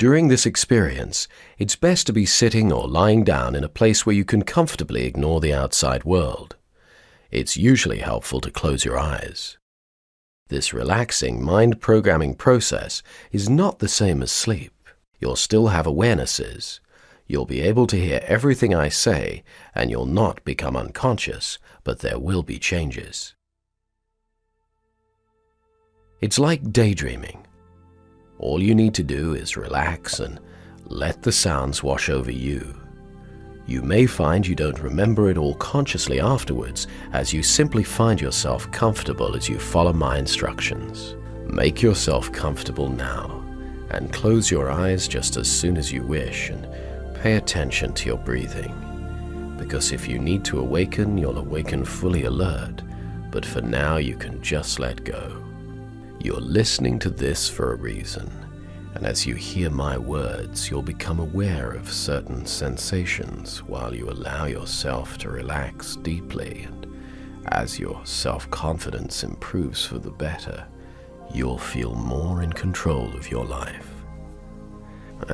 During this experience, it's best to be sitting or lying down in a place where you can comfortably ignore the outside world. It's usually helpful to close your eyes. This relaxing mind programming process is not the same as sleep. You'll still have awarenesses. You'll be able to hear everything I say, and you'll not become unconscious, but there will be changes. It's like daydreaming. All you need to do is relax and let the sounds wash over you. You may find you don't remember it all consciously afterwards, as you simply find yourself comfortable as you follow my instructions. Make yourself comfortable now, and close your eyes just as soon as you wish, and pay attention to your breathing. Because if you need to awaken, you'll awaken fully alert, but for now you can just let go. You're listening to this for a reason, and as you hear my words, you'll become aware of certain sensations while you allow yourself to relax deeply, and as your self-confidence improves for the better, you'll feel more in control of your life.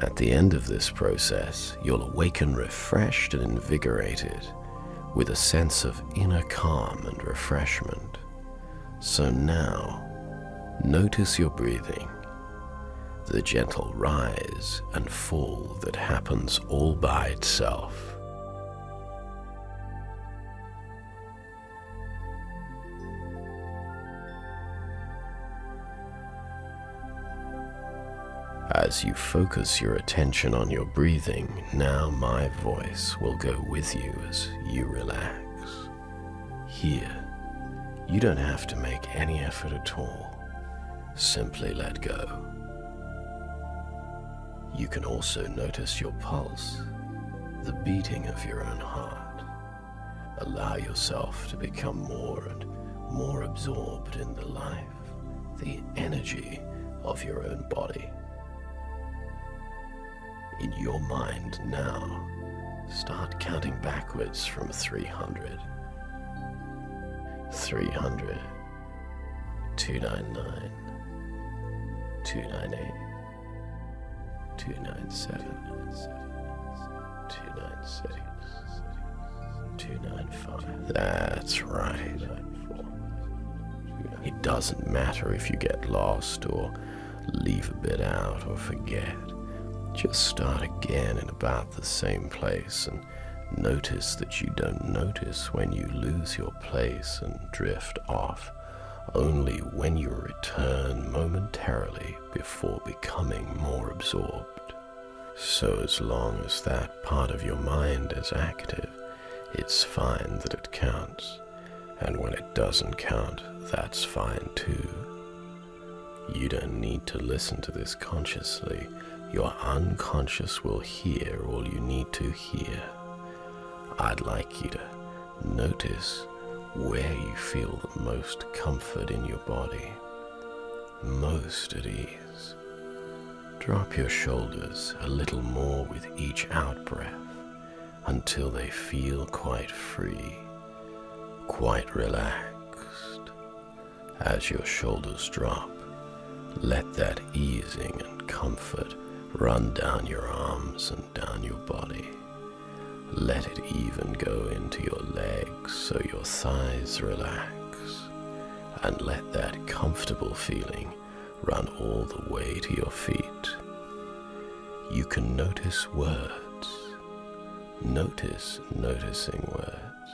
At the end of this process, you'll awaken refreshed and invigorated, with a sense of inner calm and refreshment. So now, notice your breathing, the gentle rise and fall that happens all by itself. As you focus your attention on your breathing, now my voice will go with you as you relax. Here, you don't have to make any effort at all. Simply let go. You can also notice your pulse, the beating of your own heart. Allow yourself to become more and more absorbed in the life, the energy of your own body. In your mind now, start counting backwards from 300. 300, 299, 298, 297, 296, 295. That's right. It doesn't matter if you get lost or leave a bit out or forget. Just start again in about the same place and notice that you don't notice when you lose your place and drift off, only when you return momentarily before becoming more absorbed. So as long as that part of your mind is active, it's fine that it counts, and when it doesn't count, that's fine too. You don't need to listen to this consciously. Your unconscious will hear all you need to hear. I'd like you to notice where you feel the most comfort in your body, most at ease. Drop your shoulders a little more with each out-breath until they feel quite free, quite relaxed. As your shoulders drop, let that easing and comfort run down your arms and down your body. Let it even go into your legs so your thighs relax, and let that comfortable feeling run all the way to your feet. You can notice words. Notice noticing words.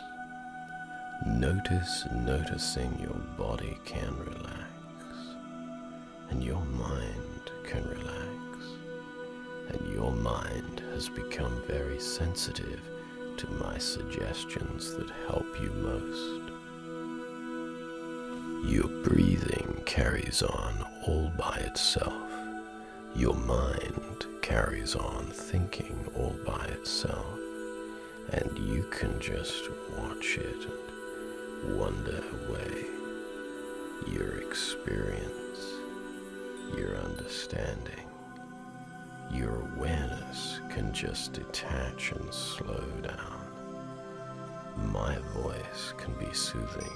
Notice noticing your body can relax, and your mind can relax. And your mind has become very sensitive to my suggestions that help you most. Your breathing carries on all by itself. Your mind carries on thinking all by itself. And you can just watch it and wonder away. Your experience, your understanding, your awareness can just detach and slow down. My voice can be soothing,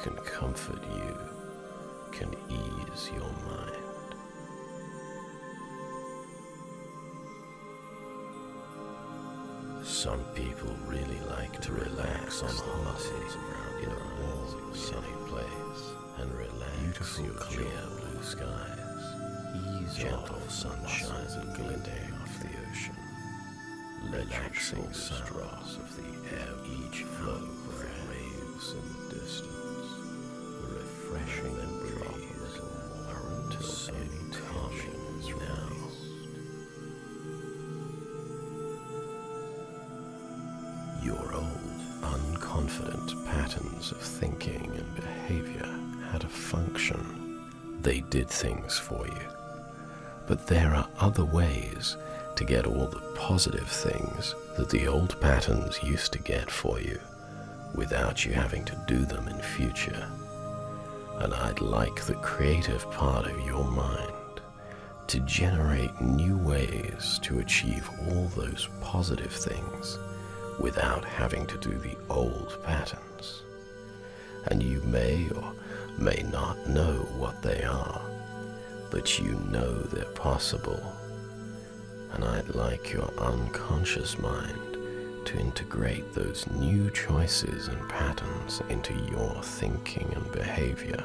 can comfort you, can ease your mind. Some people really like to relax on holidays in a warm, sunny place and relax. Beautiful, clear blue skies, gentle sunshine glinting off the ocean, relaxing sounds of the air, each flow of the waves in the distance, the refreshing drop a little more until any tension is released. Your old, unconfident patterns of thinking and behavior had a function. They did things for you. But there are other ways to get all the positive things that the old patterns used to get for you without you having to do them in future. And I'd like the creative part of your mind to generate new ways to achieve all those positive things without having to do the old patterns. And you may or may not know what they are, but you know they're possible. And I'd like your unconscious mind to integrate those new choices and patterns into your thinking and behavior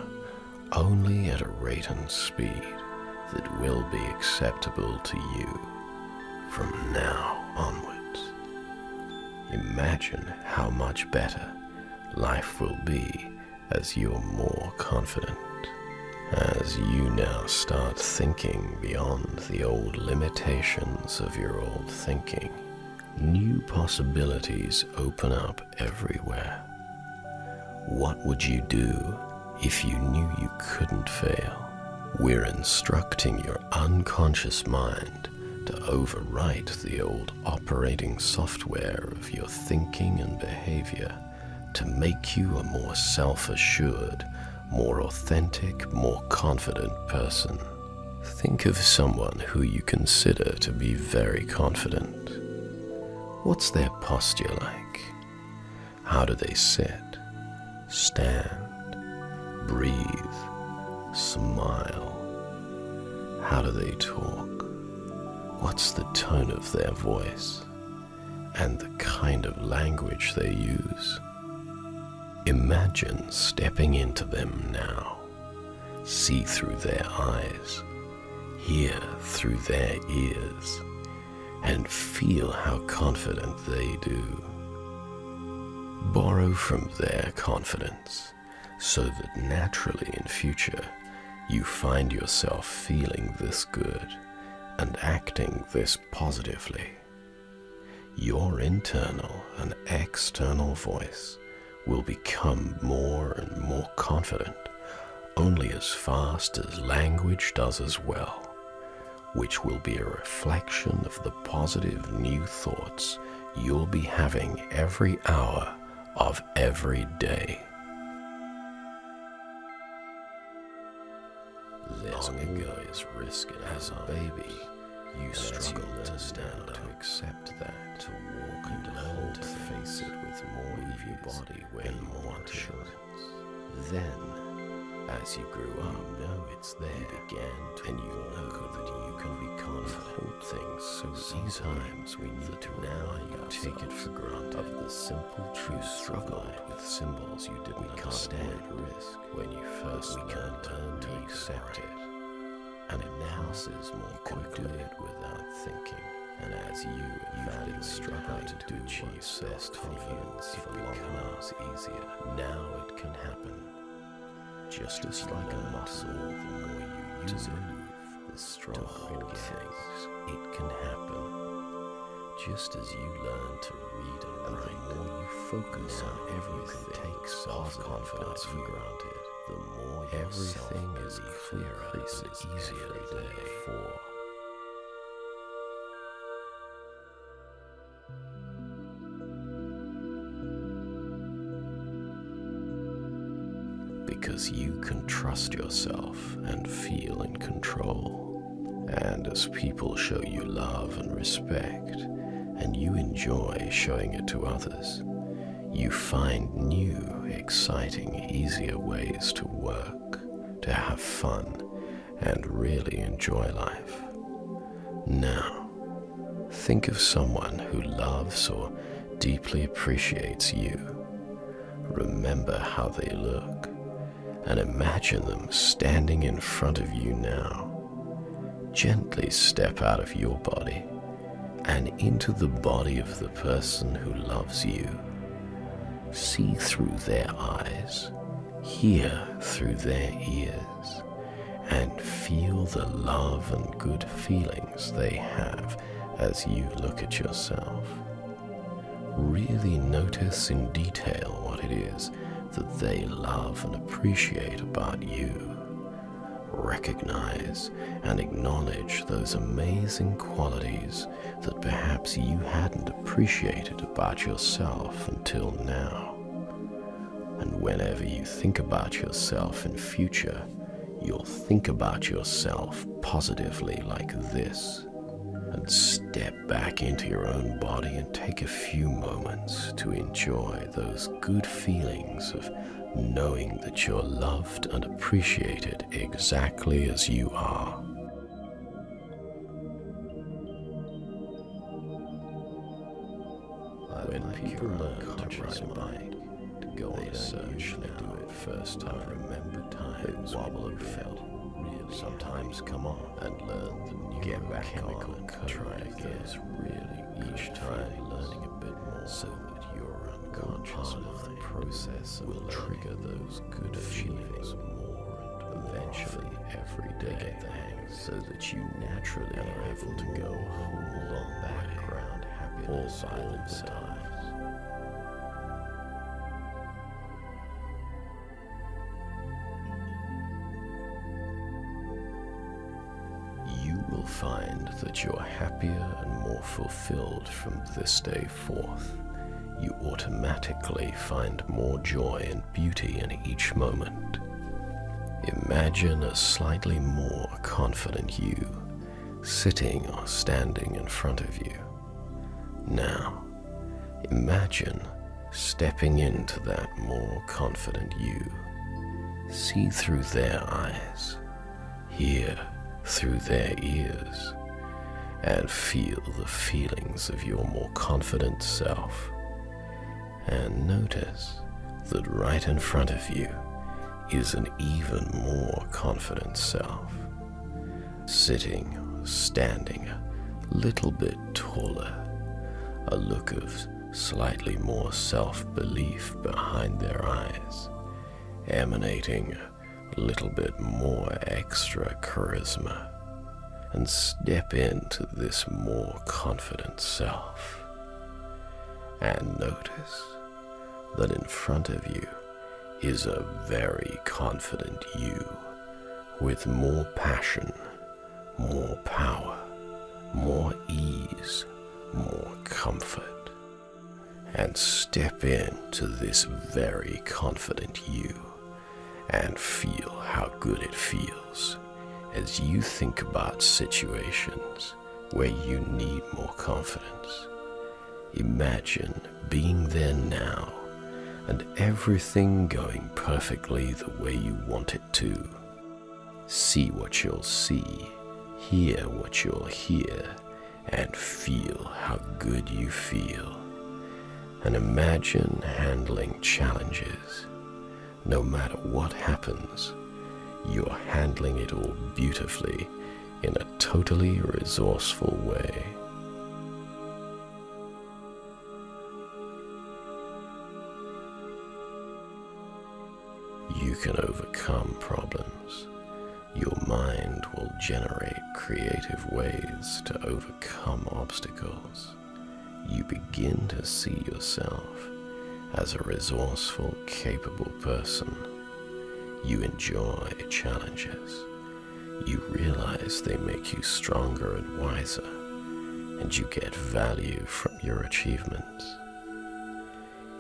only at a rate and speed that will be acceptable to you from now onwards. Imagine how much better life will be as you're more confident. As you now start thinking beyond the old limitations of your old thinking, new possibilities open up everywhere. What would you do if you knew you couldn't fail? We're instructing your unconscious mind to overwrite the old operating software of your thinking and behavior to make you a more self-assured, more authentic, more confident person. Think of someone who you consider to be very confident. What's their posture like? How do they sit, stand, breathe, smile? How do they talk? What's the tone of their voice and the kind of language they use? Imagine stepping into them now. See through their eyes, hear through their ears, and feel how confident they do. Borrow from their confidence so that naturally in future you find yourself feeling this good and acting this positively. Your internal and external voice will become more and more confident only as fast as language does as well, which will be a reflection of the positive new thoughts you'll be having every hour of every day. Long ago, as a baby, you struggled to stand to accept that, to walk and learn to face it with more of your body where you want assurance. Then, as you grew up, you know it's there, you began to and you know that you can be confident, hold things so sometimes we need to now you take it for granted of the simple truth struggled with symbols you didn't understand risk when you first learned to accept it. And it passes more quickly. You can do it without thinking. And as you've been struggling to achieve best for you, it becomes easier. Now it can happen. Just as like a muscle, the more you use it, the stronger it gets. It can happen. Just as you learn to read and write, the more you focus on everything, take self-confidence for granted. The more everything is clearer and easier than before. Because you can trust yourself and feel in control. And as people show you love and respect, and you enjoy showing it to others, you find new, exciting, easier ways to work, to have fun, and really enjoy life. Now, think of someone who loves or deeply appreciates you. Remember how they look and imagine them standing in front of you now. Gently step out of your body and into the body of the person who loves you. See through their eyes, hear through their ears, and feel the love and good feelings they have as you look at yourself. Really notice in detail what it is that they love and appreciate about you. Recognize and acknowledge those amazing qualities that perhaps you hadn't appreciated about yourself until now. And whenever you think about yourself in future, you'll think about yourself positively like this, and step back into your own body and take a few moments to enjoy those good feelings of knowing that you're loved and appreciated exactly as you are. When people learn to ride a bike, to go on a search, they do it first time. Remember times wobble and fell, sometimes come on and learn the new chemical try again. Really each time learning a bit more so that your unconscious of the process will trigger those good feelings more, and eventually every day get the hang, so that you naturally are able to go hold on background happiness all by themselves. You will find that you're happier and more fulfilled from this day forth. You automatically find more joy and beauty in each moment. Imagine a slightly more confident you, sitting or standing in front of you. Now, imagine stepping into that more confident you. See through their eyes, hear through their ears, and feel the feelings of your more confident self. And notice that right in front of you is an even more confident self, sitting or standing a little bit taller, a look of slightly more self-belief behind their eyes, emanating a little bit more extra charisma, and step into this more confident self. And notice that in front of you is a very confident you, with more passion, more power, more ease, more comfort. And step into this very confident you and feel how good it feels as you think about situations where you need more confidence. Imagine being there now and everything going perfectly the way you want it to. See what you'll see, hear what you'll hear, and feel how good you feel. And imagine handling challenges. No matter what happens, you're handling it all beautifully in a totally resourceful way. You can overcome problems. Your mind will generate creative ways to overcome obstacles. You begin to see yourself as a resourceful, capable person. You enjoy challenges. You realize they make you stronger and wiser, and you get value from your achievements.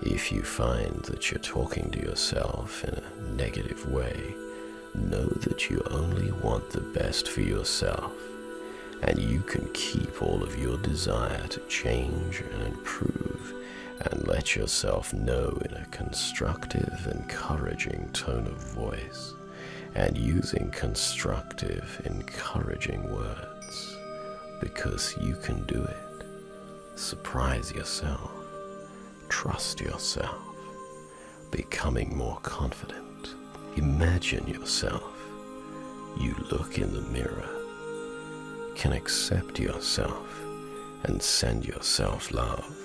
If you find that you're talking to yourself in a negative way, know that you only want the best for yourself, and you can keep all of your desire to change and improve, and let yourself know in a constructive, encouraging tone of voice, and using constructive, encouraging words, because you can do it. Surprise yourself. Trust yourself. Becoming more confident. Imagine yourself. You look in the mirror. Can accept yourself and send yourself love.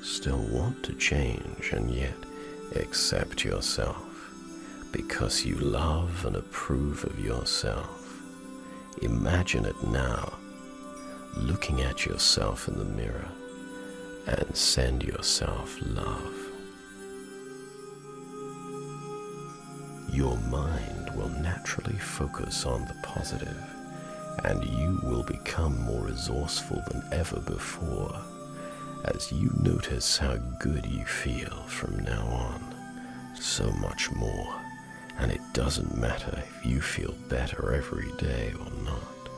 Still want to change and yet accept yourself because you love and approve of yourself. Imagine it now, looking at yourself in the mirror, and send yourself love. Your mind will naturally focus on the positive, and you will become more resourceful than ever before as you notice how good you feel from now on. So much more, and it doesn't matter if you feel better every day or not,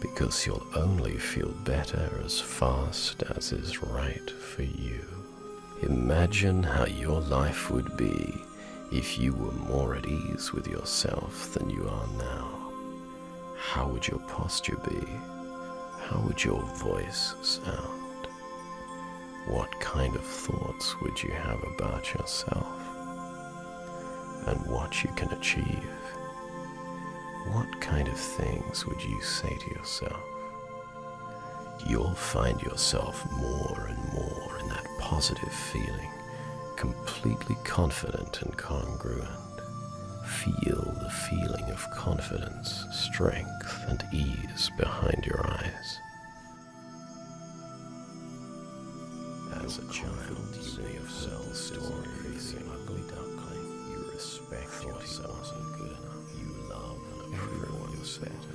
because you'll only feel better as fast as is right for you. Imagine how your life would be if you were more at ease with yourself than you are now. How would your posture be? How would your voice sound? What kind of thoughts would you have about yourself and what you can achieve? What kind of things would you say to yourself? You'll find yourself more and more in that positive feeling, completely confident and congruent. Feel the feeling of confidence, strength, and ease behind your eyes. As a child, you may have heard the story of the ugly duckling. You respect yourself good enough. You love and approve of yourself.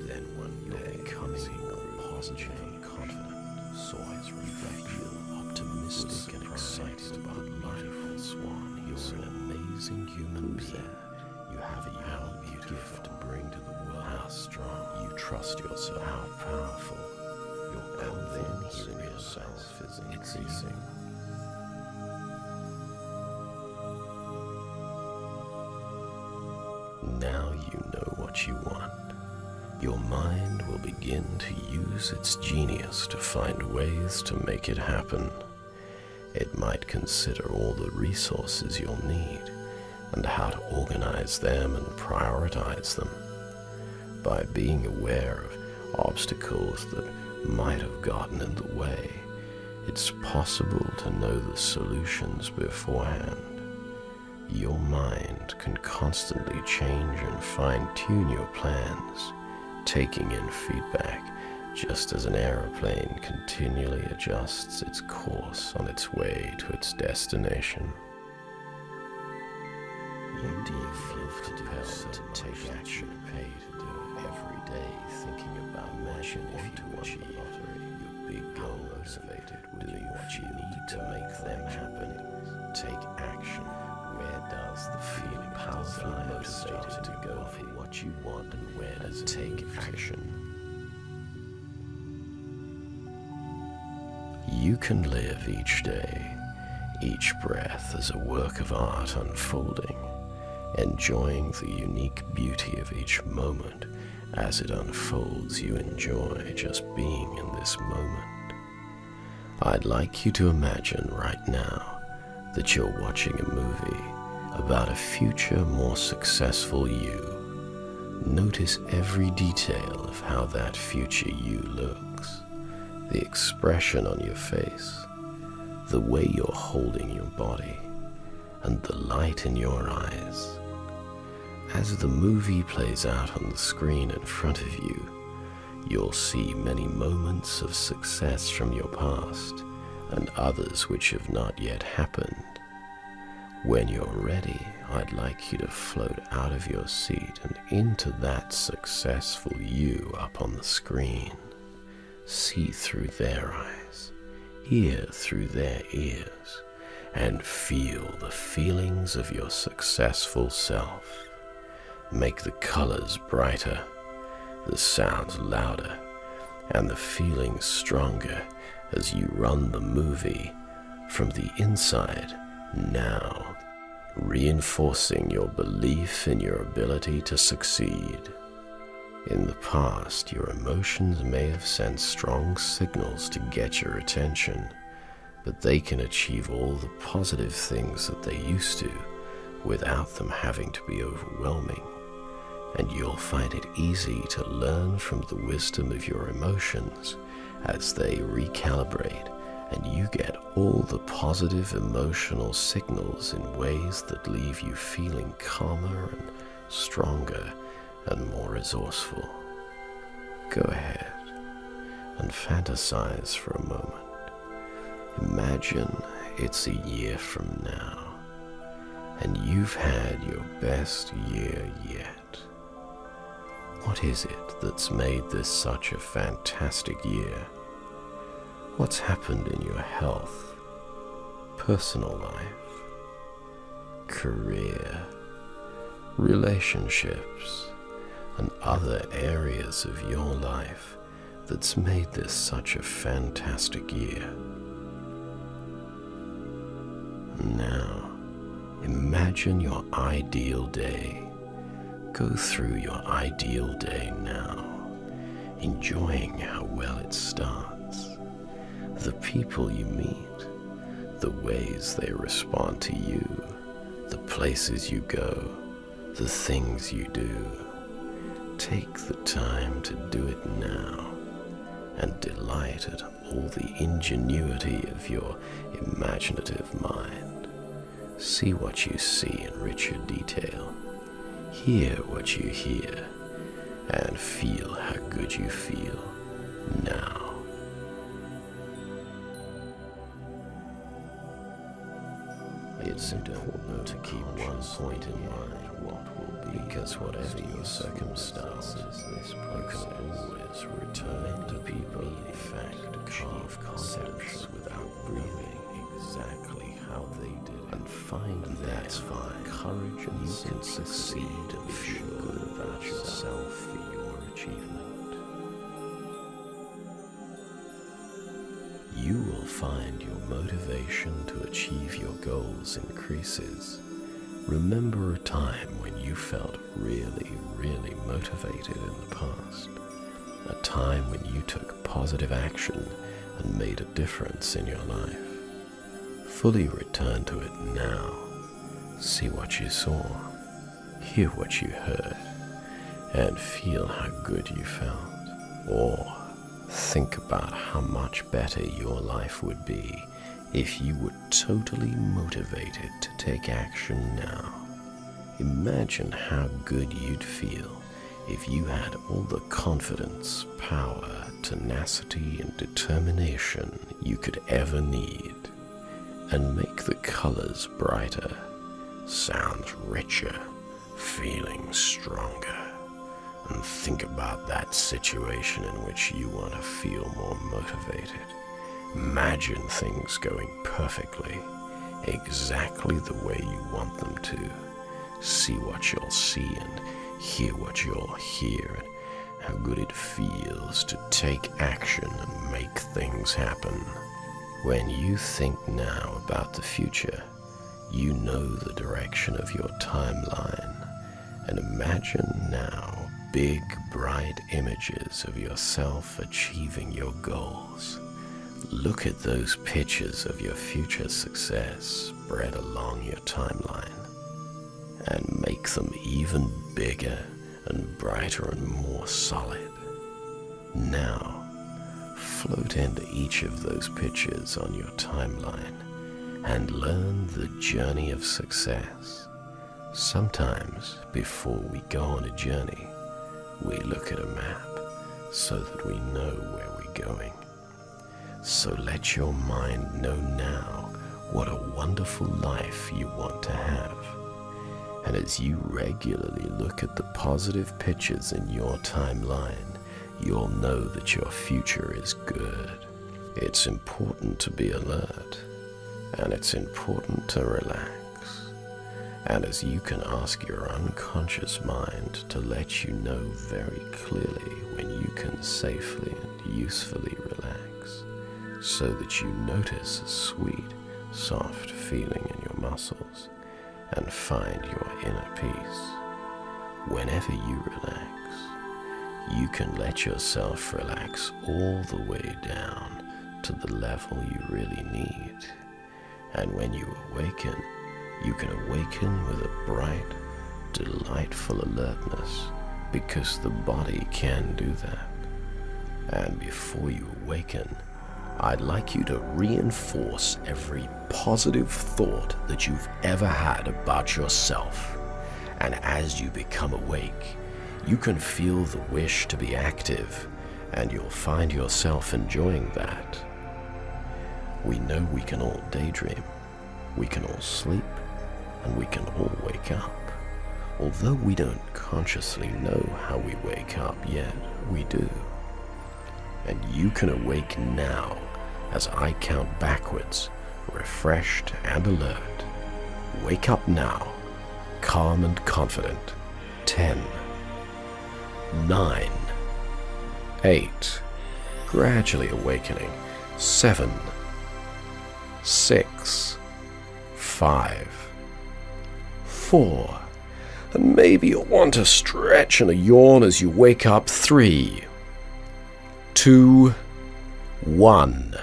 Then one day, becoming more positive and confident, saw his reflection, optimistic and excited about life and swan. You're an amazing human being. You have a unique gift to bring to the world. How strong you trust yourself. How powerful. And then he realized is increasing. Now you know what you want. Your mind will begin to use its genius to find ways to make it happen. It might consider all the resources you'll need and how to organize them and prioritize them. By being aware of obstacles that might have gotten in the way, it's possible to know the solutions beforehand. Your mind can constantly change and fine-tune your plans, taking in feedback just as an aeroplane continually adjusts its course on its way to its destination. You do feel compelled to take action, pay to do it every day, thinking about imagine if you won the lottery, your big goal motivated, doing what you need to make them happen. Take action. Where does the feeling powerful motivated to go for what you want, and where does it take action? You can live each day, each breath as a work of art unfolding, enjoying the unique beauty of each moment. As it unfolds, you enjoy just being in this moment. I'd like you to imagine right now that you're watching a movie about a future more successful you. Notice every detail of how that future you looks, the expression on your face, the way you're holding your body, and the light in your eyes. As the movie plays out on the screen in front of you, you'll see many moments of success from your past and others which have not yet happened. When you're ready, I'd like you to float out of your seat and into that successful you up on the screen. See through their eyes, hear through their ears, and feel the feelings of your successful self. Make the colors brighter, the sounds louder, and the feelings stronger as you run the movie from the inside now, reinforcing your belief in your ability to succeed. In the past, your emotions may have sent strong signals to get your attention, but they can achieve all the positive things that they used to without them having to be overwhelming. And you'll find it easy to learn from the wisdom of your emotions as they recalibrate, and you get all the positive emotional signals in ways that leave you feeling calmer and stronger and more resourceful. Go ahead and fantasize for a moment. Imagine it's a year from now, and you've had your best year yet. What is it that's made this such a fantastic year? What's happened in your health, personal life, career, relationships, and other areas of your life that's made this such a fantastic year? Now, imagine your ideal day. Go through your ideal day now, enjoying how well it starts, the people you meet, the ways they respond to you, the places you go, the things you do. Take the time to do it now and delight at all the ingenuity of your imaginative mind. See what you see in richer detail. Hear what you hear, and feel how good you feel now. It's important to keep one point in mind, what will be, because whatever your circumstances, you can always return to people, in fact, carve concepts without breathing exactly how they did it, and find that's fine. Courage, and you can succeed and feel good about yourself for your achievement. You will find your motivation to achieve your goals increases. Remember a time when you felt really, really motivated in the past. A time when you took positive action and made a difference in your life. Fully return to it now. See what you saw, hear what you heard, and feel how good you felt. Or think about how much better your life would be if you were totally motivated to take action now. Imagine how good you'd feel if you had all the confidence, power, tenacity, and determination you could ever need. And make the colors brighter, sounds richer, feeling stronger. And think about that situation in which you want to feel more motivated. Imagine things going perfectly, exactly the way you want them to. See what you'll see and hear what you'll hear, and how good it feels to take action and make things happen. When you think now about the future, you know the direction of your timeline, and imagine now big, bright images of yourself achieving your goals. Look at those pictures of your future success spread along your timeline, and make them even bigger and brighter and more solid. Now, float into each of those pictures on your timeline and learn the journey of success. Sometimes, before we go on a journey, we look at a map so that we know where we're going. So let your mind know now what a wonderful life you want to have. And as you regularly look at the positive pictures in your timeline, you'll know that your future is good. It's important to be alert, and it's important to relax. And as you can ask your unconscious mind to let you know very clearly when you can safely and usefully relax, so that you notice a sweet, soft feeling in your muscles and find your inner peace. Whenever you relax, you can let yourself relax all the way down to the level you really need. And when you awaken, you can awaken with a bright, delightful alertness, because the body can do that. And before you awaken, I'd like you to reinforce every positive thought that you've ever had about yourself. And as you become awake, you can feel the wish to be active, and you'll find yourself enjoying that. We know we can all daydream, we can all sleep, and we can all wake up. Although we don't consciously know how we wake up yet, we do. And you can awake now as I count backwards, refreshed and alert. Wake up now, calm and confident. 10, 9, 8, gradually awakening. 7, 6, 5, 4, and maybe you'll want to stretch and a yawn as you wake up. 3, 2, 1.